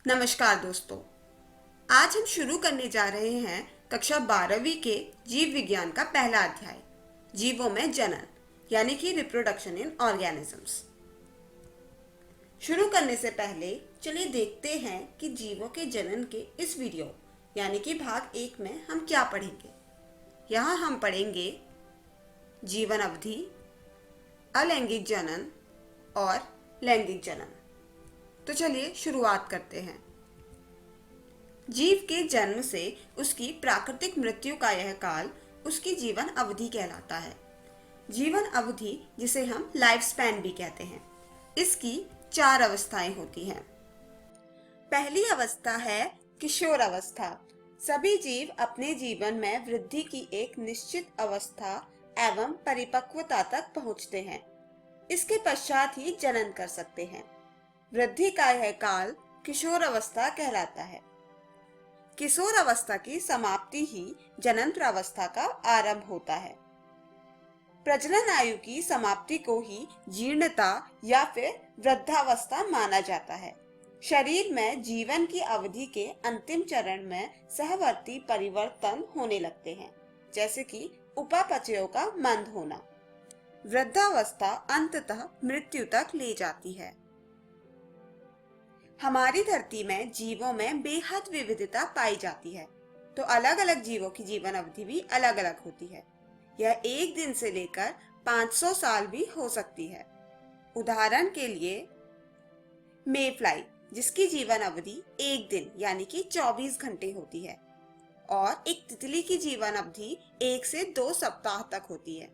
नमस्कार दोस्तों, आज हम शुरू करने जा रहे हैं कक्षा 12वीं के जीव विज्ञान का पहला अध्याय, जीवों में जनन यानी कि रिप्रोडक्शन इन ऑर्गेनिजम्स। शुरू करने से पहले चलिए देखते हैं कि जीवों के जनन के इस वीडियो यानी कि भाग 1 में हम क्या पढ़ेंगे। यहाँ हम पढ़ेंगे जीवन अवधि, अलैंगिक जनन और लैंगिक जनन। तो चलिए शुरुआत करते हैं। जीव के जन्म से उसकी प्राकृतिक मृत्यु का यह काल उसकी जीवन अवधि कहलाता है। जीवन अवधि जिसे हम लाइफ स्पैन भी कहते हैं, इसकी 4 अवस्थाएं होती हैं। पहली अवस्था है किशोर अवस्था। सभी जीव अपने जीवन में वृद्धि की एक निश्चित अवस्था एवं परिपक्वता तक पहुंचते हैं। इसके पश्चात ही जनन कर सकते हैं। वृद्धि का यह काल किशोर अवस्था कहलाता है। किशोर अवस्था की समाप्ति ही जनन अवस्था का आरंभ होता है। प्रजनन आयु की समाप्ति को ही जीर्णता या फिर वृद्धावस्था माना जाता है। शरीर में जीवन की अवधि के अंतिम चरण में सहवर्ती परिवर्तन होने लगते हैं, जैसे कि उपापचयों का मंद होना। वृद्धावस्था अंततः मृत्यु तक ले जाती है। हमारी धरती में जीवों में बेहद विविधता पाई जाती है, तो अलग अलग जीवों की जीवन अवधि भी अलग अलग होती है। यह 1 दिन से लेकर 500 साल भी हो सकती है। उदाहरण के लिए मेफ्लाई, जिसकी जीवन अवधि 1 दिन यानी कि 24 घंटे होती है, और एक तितली की जीवन अवधि 1 से 2 सप्ताह तक होती है।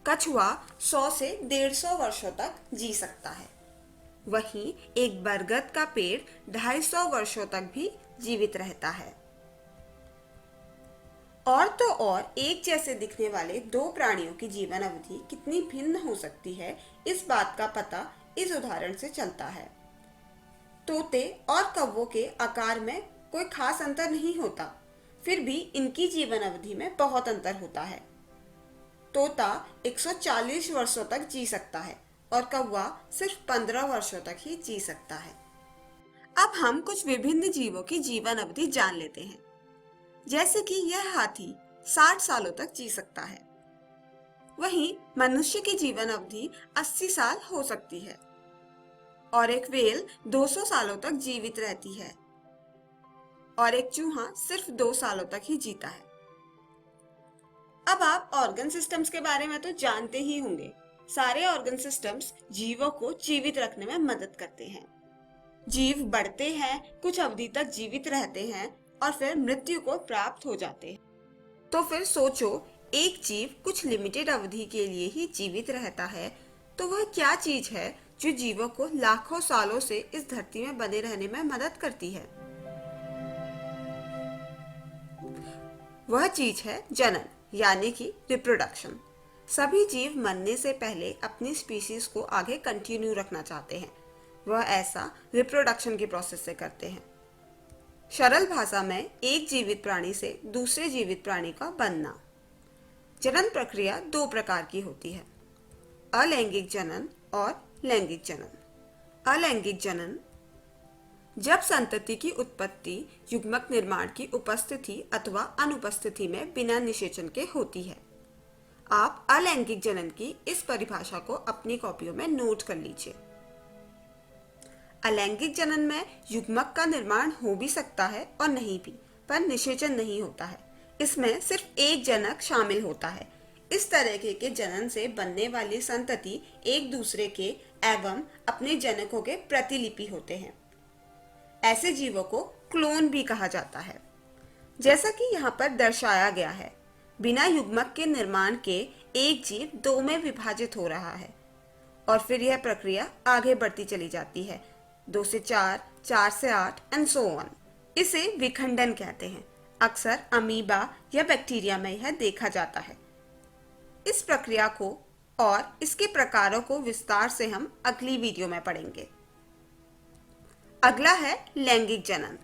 कछुआ 100 से 150 वर्षों तक जी सकता है। वहीं एक बरगद का पेड़ 250 वर्षों तक भी जीवित रहता है। और तो और एक जैसे दिखने वाले 2 प्राणियों की जीवन अवधि कितनी भिन्न हो सकती है, इस बात का पता इस उदाहरण से चलता है। तोते और कौवों के आकार में कोई खास अंतर नहीं होता, फिर भी इनकी जीवन अवधि में बहुत अंतर होता है। तोता 140 वर्षों तक जी सकता है और कौवा सिर्फ 15 वर्षों तक ही जी सकता है। अब हम कुछ विभिन्न जीवों की जीवन अवधि जान लेते हैं। जैसे कि यह हाथी 60 सालों तक जी सकता है। वहीं मनुष्य की जीवन अवधि 80 साल हो सकती है और एक व्हेल 200 सालों तक जीवित रहती है और एक चूहा सिर्फ 2 सालों तक ही जीता है। अब आप ऑर्गन सिस्टम्स के बारे में तो जानते ही होंगे। सारे ऑर्गन सिस्टम्स जीवों को जीवित रखने में मदद करते हैं। जीव बढ़ते हैं, कुछ अवधि तक जीवित रहते हैं और फिर मृत्यु को प्राप्त हो जाते हैं। तो फिर सोचो, एक जीव कुछ लिमिटेड अवधि के लिए ही जीवित रहता है, तो वह क्या चीज है जो जीवों को लाखों सालों से इस धरती में बने रहने में मदद करती है? वह चीज है जनन, यानी कि रिप्रोडक्शन। सभी जीव मरने से पहले अपनी स्पीशीज को आगे कंटिन्यू रखना चाहते हैं। वह ऐसा रिप्रोडक्शन की प्रोसेस से करते हैं। सरल भाषा में एक जीवित प्राणी से दूसरे जीवित प्राणी का बनना। जनन प्रक्रिया दो प्रकार की होती है, अलैंगिक जनन और लैंगिक जनन। अलैंगिक जनन जब संतति की उत्पत्ति युग्मक निर्माण की उपस्थिति अथवा अनुपस्थिति में बिना निषेचन के होती है। आप अलैंगिक जनन की इस परिभाषा को अपनी कॉपियों में नोट कर लीजिए। अलैंगिक जनन में युग्मक का निर्माण हो भी सकता है और नहीं भी, पर निषेचन नहीं होता है। इसमें सिर्फ एक जनक शामिल होता है। इस तरह के जनन से बनने वाली संतति एक दूसरे के एवं अपने जनकों के प्रतिलिपि होते हैं। ऐसे जीवों को क्लोन भी कहा जाता है। जैसा कि यहाँ पर दर्शाया गया है, बिना युग्मक के निर्माण के एक जीव दो में विभाजित हो रहा है और फिर यह प्रक्रिया आगे बढ़ती चली जाती है, 2 से 4, 4 से 8 एंड सो ऑन। इसे विखंडन कहते हैं। अक्सर अमीबा या बैक्टीरिया में यह देखा जाता है। इस प्रक्रिया को और इसके प्रकारों को विस्तार से हम अगली वीडियो में पढ़ेंगे। अगला है लैंगिक जनन।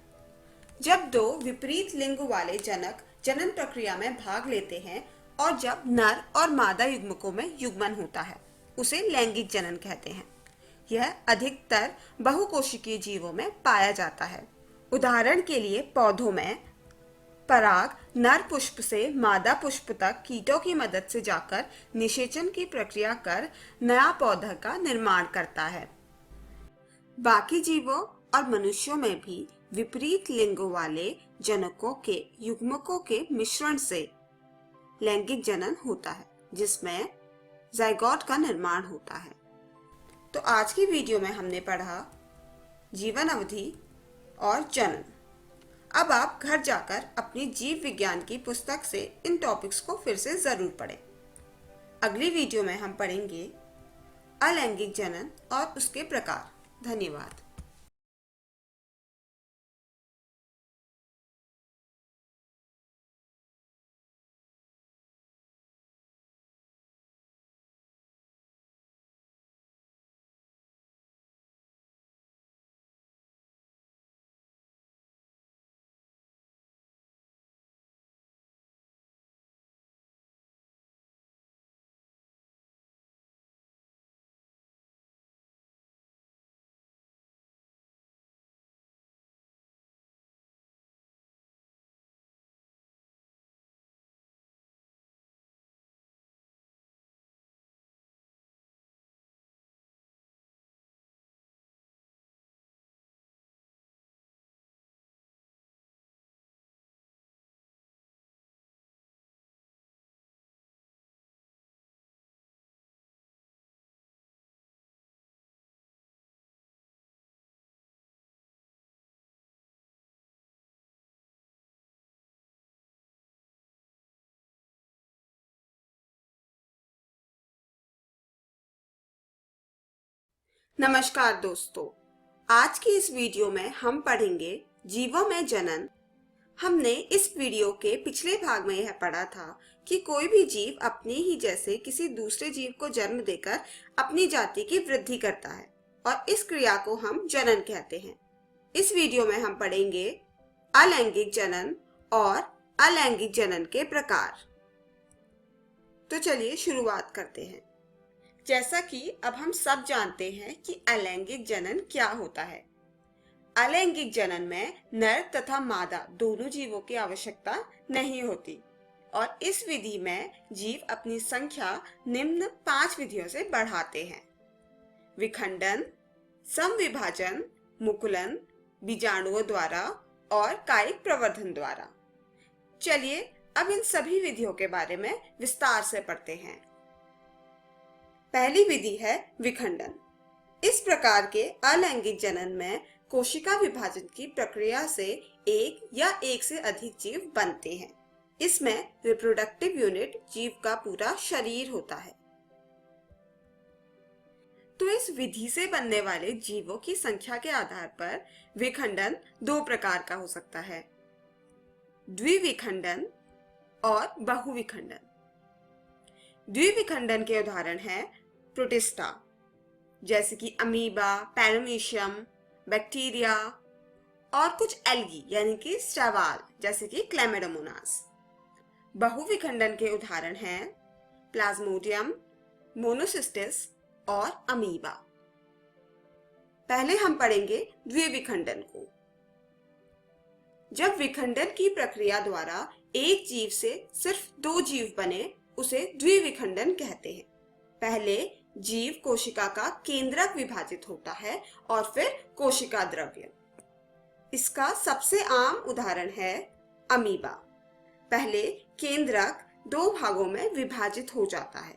जब दो विपरीत लिंग वाले जनक जनन प्रक्रिया में भाग लेते हैं और जब नर और मादा युग्मकों में युग्मन होता है, उसे लैंगिक जनन कहते हैं। यह अधिकतर बहुकोशिकीय जीवों में पाया जाता है। उदाहरण के लिए पौधों में पराग नर पुष्प से मादा पुष्प तक कीटों की मदद से जाकर निषेचन की प्रक्रिया कर नया पौधा का निर्माण करता है। बाकी जीवों और मनुष्यों में भी विपरीत लिंगों वाले जनकों के युग्मकों के मिश्रण से लैंगिक जनन होता है, जिसमें जाइगोट का निर्माण होता है। तो आज की वीडियो में हमने पढ़ा जीवन अवधि और जनन। अब आप घर जाकर अपनी जीव विज्ञान की पुस्तक से इन टॉपिक्स को फिर से जरूर पढ़ें। अगली वीडियो में हम पढ़ेंगे अलैंगिक जनन और उसके प्रकार। धन्यवाद। नमस्कार दोस्तों, आज की इस वीडियो में हम पढ़ेंगे जीवों में जनन। हमने इस वीडियो के पिछले भाग में यह पढ़ा था कि कोई भी जीव अपने ही जैसे किसी दूसरे जीव को जन्म देकर अपनी जाति की वृद्धि करता है और इस क्रिया को हम जनन कहते हैं। इस वीडियो में हम पढ़ेंगे अलैंगिक जनन और अलैंगिक जनन के प्रकार। तो चलिए शुरुआत करते हैं। जैसा कि अब हम सब जानते हैं कि अलैंगिक जनन क्या होता है। अलैंगिक जनन में नर तथा मादा दोनों जीवों की आवश्यकता नहीं होती और इस विधि में जीव अपनी संख्या निम्न 5 विधियों से बढ़ाते हैं: विखंडन, समविभाजन, मुकुलन, बीजाणुओं द्वारा और कायिक प्रवर्धन द्वारा। चलिए अब इन सभी विधियों के बारे में विस्तार से पढ़ते हैं। पहली विधि है विखंडन। इस प्रकार के अलैंगिक जनन में कोशिका विभाजन की प्रक्रिया से एक या एक से अधिक जीव बनते हैं। इसमें रिप्रोडक्टिव यूनिट जीव का पूरा शरीर होता है। तो इस विधि से बनने वाले जीवों की संख्या के आधार पर विखंडन दो प्रकार का हो सकता है, द्विविखंडन और बहुविखंडन। द्विविखंडन के उदाहरण हैं प्रोटिस्टा जैसे कि अमीबा, पैरामीशियम, बैक्टीरिया और कुछ एल्गी यानी कि शैवाल जैसे कि क्लैमिडोमोनास। बहुविखंडन के उदाहरण हैं प्लाज्मोडियम, मोनोसिस्टिस और अमीबा। पहले हम पढ़ेंगे द्विविखंडन को। जब विखंडन की प्रक्रिया द्वारा एक जीव से सिर्फ दो जीव बने उसे द्विविखंडन कहते हैं। पहले जीव कोशिका का केंद्रक विभाजित होता है और फिर कोशिका द्रव्य। इसका सबसे आम उदाहरण है अमीबा। पहले केंद्रक दो भागों में विभाजित हो जाता है,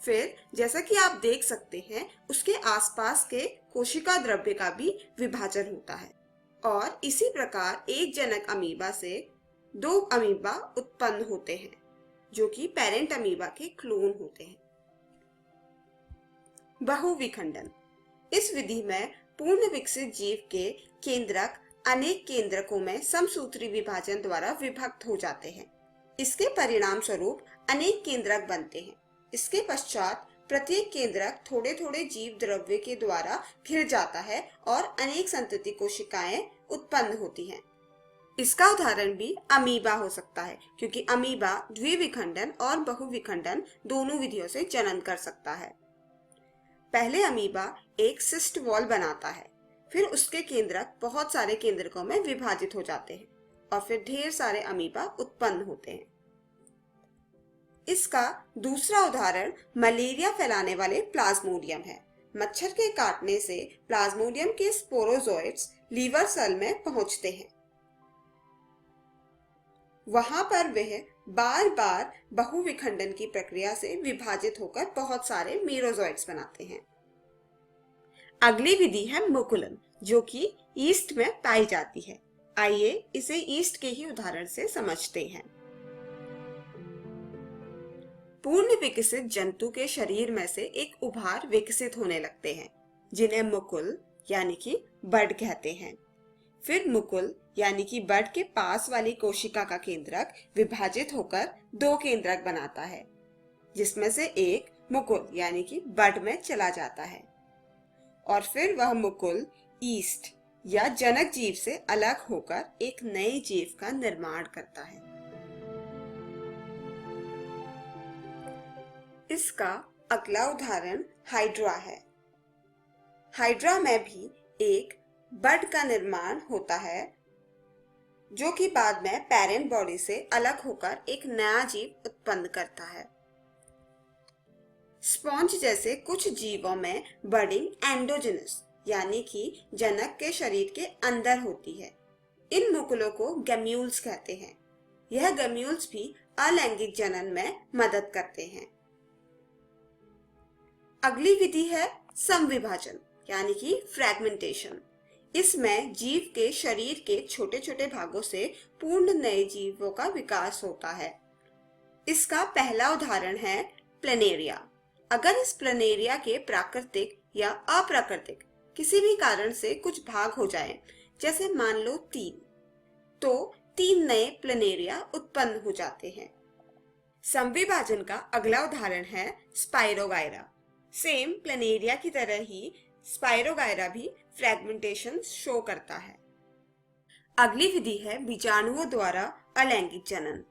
फिर जैसा कि आप देख सकते हैं उसके आसपास के कोशिका द्रव्य का भी विभाजन होता है और इसी प्रकार एक जनक अमीबा से दो अमीबा उत्पन्न होते हैं जो कि पेरेंट अमीबा के क्लोन होते हैं। बहुविखंडन, इस विधि में पूर्ण विकसित जीव के केंद्रक अनेक केंद्रकों में समसूत्री विभाजन द्वारा विभक्त हो जाते हैं। इसके परिणाम स्वरूप अनेक केंद्रक बनते हैं। इसके पश्चात प्रत्येक केंद्रक थोड़े थोड़े जीव द्रव्य के द्वारा घिर जाता है और अनेक संतति कोशिकाएं उत्पन्न होती हैं। इसका उदाहरण भी अमीबा हो सकता है क्योंकि अमीबा द्विविखंडन और बहुविखंडन दोनों विधियों से जनन कर सकता है। पहले अमीबा एक सिस्ट वॉल बनाता है, फिर उसके केंद्रक बहुत सारे केंद्रकों में विभाजित हो जाते हैं और फिर ढेर सारे अमीबा उत्पन्न होते हैं। इसका दूसरा उदाहरण मलेरिया फैलाने वाले प्लाज्मोडियम है। मच्छर के काटने से प्लाज्मोडियम के स्पोरोजोइट्स लीवर सेल में पहुंचते हैं। वहां पर वह बार बार बहुविखंडन की प्रक्रिया से विभाजित होकर बहुत सारे मेरोजोइट्स बनाते हैं। अगली विधि है मुकुलन जो कि ईस्ट में पाई जाती है। आइए इसे ईस्ट के ही उदाहरण से समझते हैं। पूर्ण विकसित जंतु के शरीर में से एक उभार विकसित होने लगते हैं जिन्हें मुकुल यानी कि बड कहते हैं। फिर मुकुल यानी कि बड के पास वाली कोशिका का केंद्रक विभाजित होकर दो केंद्रक बनाता है जिसमें से एक मुकुल यानी कि बड में चला जाता है और फिर वह मुकुल ईस्ट या जनक जीव से अलग होकर एक नए जीव का निर्माण करता है। इसका अगला उदाहरण हाइड्रा है। हाइड्रा में भी एक बड का निर्माण होता है जो कि बाद में पेरेंट बॉडी से अलग होकर एक नया जीव उत्पन्न करता है। स्पॉन्ज जैसे कुछ जीवों में बडिंग एंडोजेनस यानी कि जनक के शरीर के अंदर होती है। इन मुकुलों को गैम्यूल्स कहते हैं। यह गैम्यूल्स भी अलैंगिक जनन में मदद करते हैं। अगली विधि है समविभाजन यानी कि फ्रैगमेंटेशन। इसमें जीव के शरीर के छोटे छोटे भागों से पूर्ण नए जीवों का विकास होता है। इसका पहला उदाहरण है प्लेनेरिया। अगर इस प्लेनेरिया के प्राकृतिक या अप्राकृतिक किसी भी कारण से कुछ भाग हो जाए, जैसे मान लो 3, तो 3 नए प्लेनेरिया उत्पन्न हो जाते हैं। समविभाजन का अगला उदाहरण है स्पाइरोगायरा। सेम प्लेनेरिया की तरह ही स्पाइरोगायरा भी फ्रैगमेंटेशन शो करता है। अगली विधि है बीजाणुओं द्वारा अलैंगिक जनन।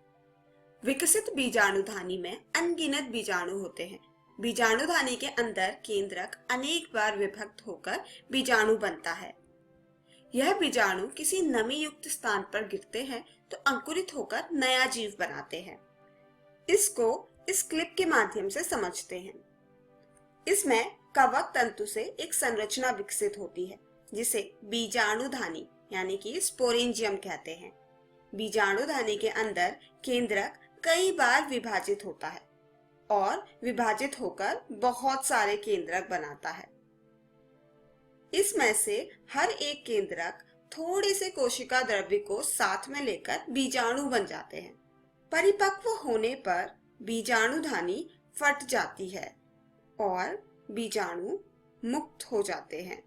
विकसित बीजाणुधानी में अनगिनत बीजाणु होते हैं। बीजाणुधानी के अंदर केंद्रक अनेक बार विभक्त होकर बीजाणु बनता है। यह बीजाणु किसी नमी युक्त स्थान पर गिरते हैं तो अंकुरित होकर नया जीव बनाते हैं। इसको इस क्लिप के माध्यम से समझते हैं। इसमें कवक तंतु से एक संरचना विकसित होती है जिसे बीजाणुधानी यानी कि स्पोरेंजियम कहते हैं। बीजाणुधानी के अंदर केंद्रक कई बार विभाजित होता है और विभाजित होकर बहुत सारे केंद्रक बनाता है। इसमें से हर एक केंद्रक थोड़े से कोशिका द्रव्य को साथ में लेकर बीजाणु बन जाते हैं। परिपक्व होने पर बीजाणुधानी फट जाती है और बीजाणु मुक्त हो जाते हैं।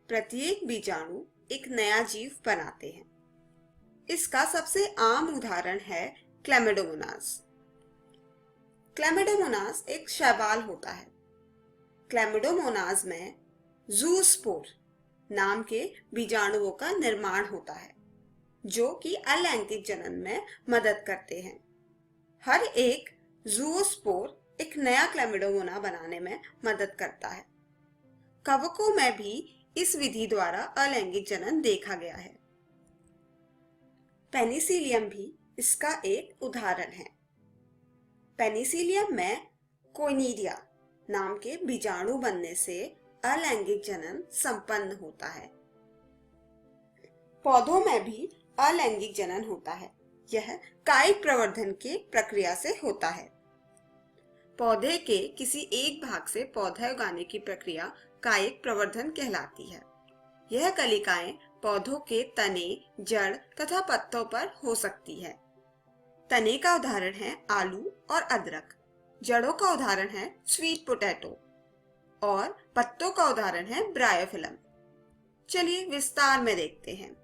प्रत्येक बीजाणु एक नया जीव बनाते हैं। इसका सबसे आम उदाहरण है क्लैमिडोमोनास। क्लैमिडोमोनास एक शैवाल होता है। क्लैमिडोमोनास में ज़ूस्पोर नाम के बीजाणुओं का निर्माण होता है, जो कि अलैंगिक जनन में मदद करते हैं। हर एक ज़ूस्पोर एक नया क्लैमिडोमोना बनाने में मदद करता है। कवकों में भी इस विधि द्वारा अलैंगिक जनन देखा गया है। पेनिसिलियम भी इसका एक उदाहरण है। पेनिसिलियम में कोइनिडिया नाम के बीजाणु बनने से अलैंगिक जनन संपन्न होता है। पौधों में भी अलैंगिक जनन होता है। यह कायिक प्रवर्धन की प्रक्रिया से होता है। पौधे के किसी एक भाग से पौधा उगाने की प्रक्रिया कायिक प्रवर्धन कहलाती है। यह कलिकाएं पौधों के तने, जड़ तथा पत्तों पर हो सकती है। तने का उदाहरण है आलू और अदरक, जड़ों का उदाहरण है स्वीट पोटैटो और पत्तों का उदाहरण है ब्रायोफिलम। चलिए विस्तार में देखते हैं।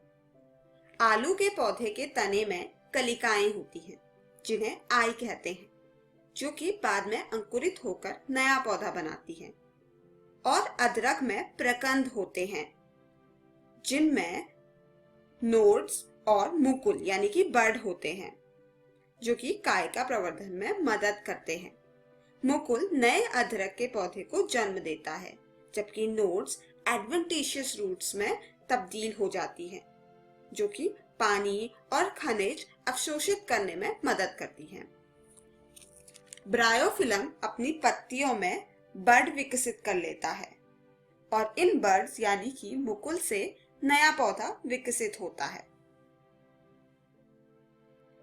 आलू के पौधे के तने में कलिकाएं होती हैं, जिन्हें आई कहते हैं, जो कि बाद में अंकुरित होकर नया पौधा बनाती हैं। और अदरक में प्रकंद होते हैं, जिनमें नोड्स और मुकुल यानी कि बड होते हैं, जो कि कायिका प्रवर्धन में मदद करते हैं। मुकुल नए अदरक के पौधे को जन्म देता है, जबकि नोड्स एडवेंटिशियस रूट्स में तब्दील हो जाती हैं, जो कि पानी और खनिज अवशोषित करने में मदद करती हैं। ब्रायोफिलम अपनी पत्तियों में बड विकसित कर लेता है और इन बड्स यानी कि मुकुल से नया पौधा विकसित होता है।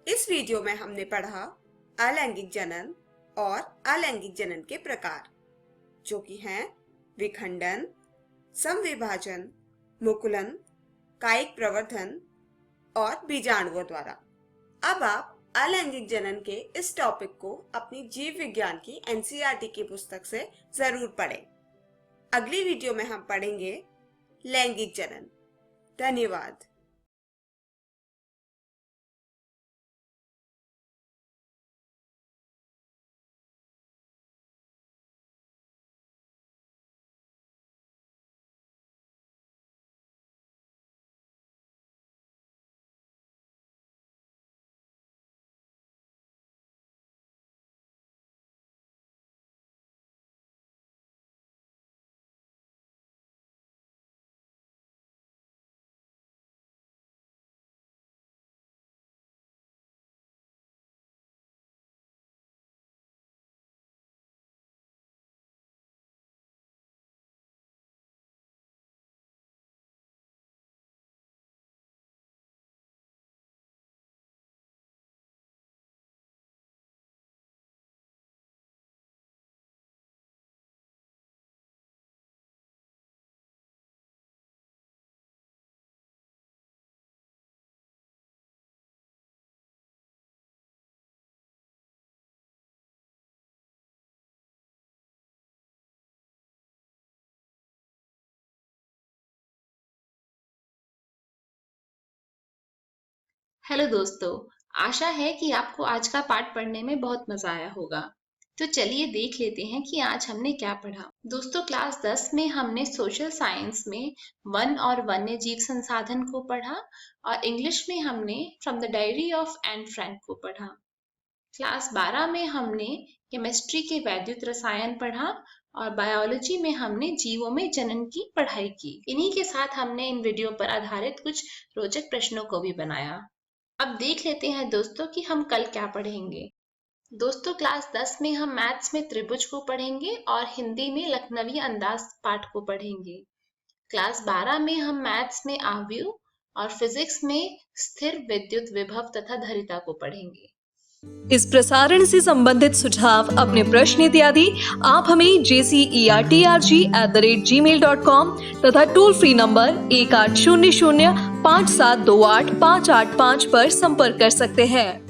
इस वीडियो में हमने पढ़ा अलैंगिक जनन और अलैंगिक जनन के प्रकार, जो कि हैं विखंडन, समविभाजन, मुकुलन, कायिक प्रवर्धन और बीजाणुओं द्वारा। अब आप अलैंगिक जनन के इस टॉपिक को अपनी जीव विज्ञान की एनसीईआरटी की पुस्तक से जरूर पढ़ें। अगली वीडियो में हम पढ़ेंगे लैंगिक जनन। धन्यवाद। हेलो दोस्तों, आशा है कि आपको आज का पाठ पढ़ने में बहुत मजा आया होगा। तो चलिए देख लेते हैं कि आज हमने क्या पढ़ा। दोस्तों, क्लास 10 में हमने सोशल साइंस में वन और वन्य जीव संसाधन को पढ़ा और इंग्लिश में हमने from the diary of Anne Frank को पढ़ा। क्लास 12 में हमने केमिस्ट्री के वैद्युत रसायन पढ़ा और बायोलॉजी में हमने जीवों में जनन की पढ़ाई की। इन्हीं के साथ हमने इन वीडियो पर आधारित कुछ रोचक प्रश्नों को भी बनाया। अब देख लेते हैं दोस्तों कि हम कल क्या पढ़ेंगे। दोस्तों, क्लास 10 में हम मैथ्स में त्रिभुज को पढ़ेंगे और हिंदी में लखनवी अंदाज पाठ को पढ़ेंगे। क्लास 12 में हम मैथ्स में आव्यूह और फिजिक्स में स्थिर विद्युत विभव तथा धारिता को पढ़ेंगे। इस प्रसारण से संबंधित सुझाव, अपने प्रश्न इत्यादि आप हमें jcerg@gmail.com तथा टोल फ्री नंबर 1800 5728 585 पर संपर्क कर सकते हैं।